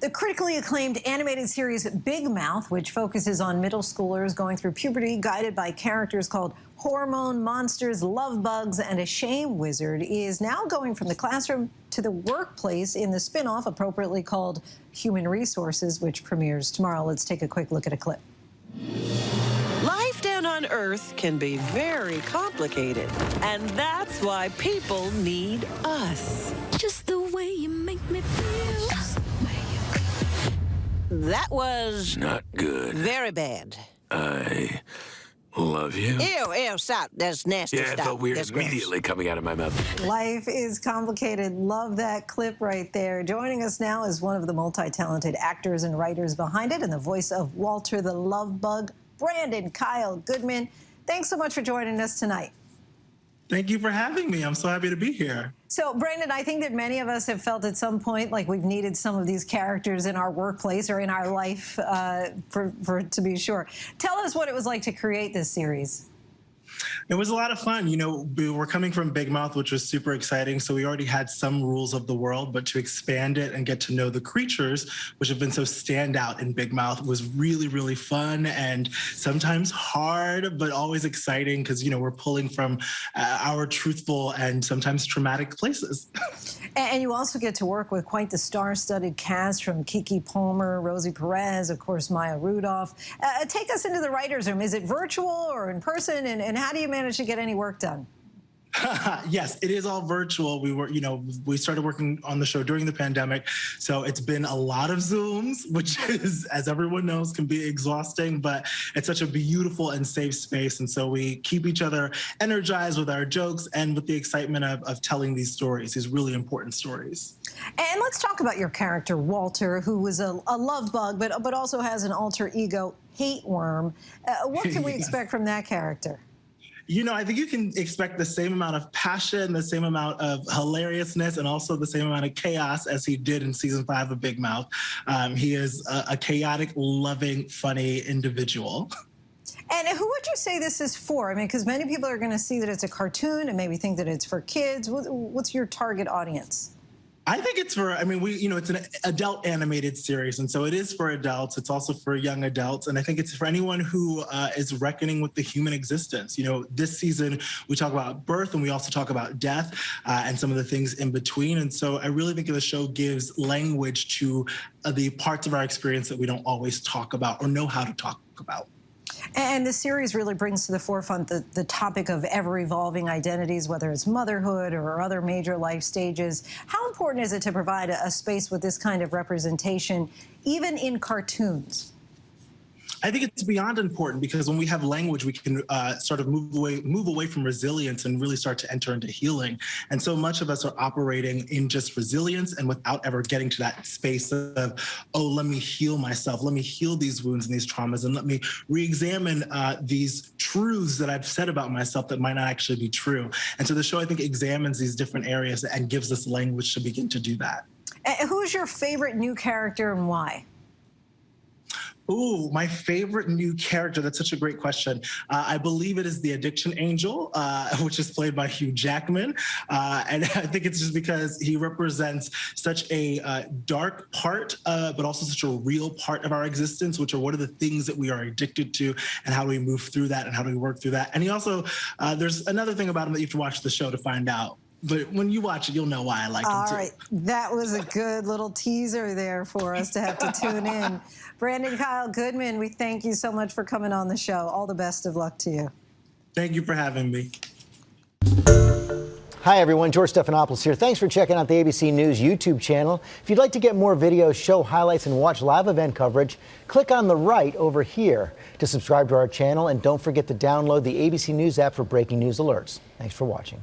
The critically acclaimed animated series Big Mouth, which focuses on middle schoolers going through puberty, guided by characters called hormone monsters, love bugs, and a shame wizard, is now going from the classroom to the workplace in the spin-off appropriately called Human Resources, which premieres tomorrow. Let's take a quick look at a clip. Life down on Earth can be very complicated, and that's why people need us. Just the way you make me feel. That was not good. Very bad. I love you. Ew, stop. That's nasty Yeah, stuff. it felt weird That's immediately coming out of my mouth. Life is complicated. Love that clip right there. Joining us now is one of the multi-talented actors and writers behind it and the voice of Walter the Love Bug, Brandon Kyle Goodman. Thanks so much for joining us tonight. Thank you for having me. I'm so happy to be here. So, Brandon, I think that many of us have felt at some point like we've needed some of these characters in our workplace or in our life, to be sure. Tell us what it was like to create this series. It was a lot of fun. You know, we were coming from Big Mouth, which was super exciting. So we already had some rules of the world, but to expand it and get to know the creatures, which have been so standout in Big Mouth, was really, really fun and sometimes hard, but always exciting because, you know, we're pulling from our truthful and sometimes traumatic places. And you also get to work with quite the star-studded cast from Keke Palmer, Rosie Perez, of course, Maya Rudolph. Take us into the writer's room. Is it virtual or in person? And how do you manage to get any work done? Yes, it is all virtual. We started working on the show during the pandemic. So it's been a lot of Zooms, which is, as everyone knows, can be exhausting, but it's such a beautiful and safe space. And so we keep each other energized with our jokes and with the excitement of telling these stories, these really important stories. And let's talk about your character, Walter, who was a love bug, but also has an alter ego hate worm. What can we expect from that character? You know, I think you can expect the same amount of passion, the same amount of hilariousness, and also the same amount of chaos as he did in season 5 of Big Mouth. He is a chaotic, loving, funny individual. And who would you say this is for? I mean, because many people are going to see that it's a cartoon and maybe think that it's for kids. What's your target audience? I think it's for, it's an adult animated series. And so it is for adults. It's also for young adults. And I think it's for anyone who is reckoning with the human existence. You know, this season, we talk about birth and we also talk about death and some of the things in between. And so I really think the show gives language to the parts of our experience that we don't always talk about or know how to talk about. And the series really brings to the forefront the topic of ever-evolving identities, whether it's motherhood or other major life stages. How important is it to provide a space with this kind of representation, even in cartoons? I think it's beyond important because when we have language, we can sort of move away from resilience and really start to enter into healing. And so much of us are operating in just resilience and without ever getting to that space of, oh, let me heal myself. Let me heal these wounds and these traumas and let me re-examine these truths that I've said about myself that might not actually be true. And so the show, I think, examines these different areas and gives us language to begin to do that. Who's your favorite new character and why? Ooh, my favorite new character. That's such a great question. I believe it is the Addiction Angel, which is played by Hugh Jackman. And I think it's just because he represents such a dark part, but also such a real part of our existence, which are what are the things that we are addicted to and how do we move through that and how do we work through that. And he also, there's another thing about him that you have to watch the show to find out. But when you watch it, you'll know why I like him, too. All right. That was a good little teaser there for us to have to tune in. Brandon Kyle Goodman, we thank you so much for coming on the show. All the best of luck to you. Thank you for having me. Hi, everyone. George Stephanopoulos here. Thanks for checking out the ABC News YouTube channel. If you'd like to get more videos, show highlights, and watch live event coverage, click on the right over here to subscribe to our channel. And don't forget to download the ABC News app for breaking news alerts. Thanks for watching.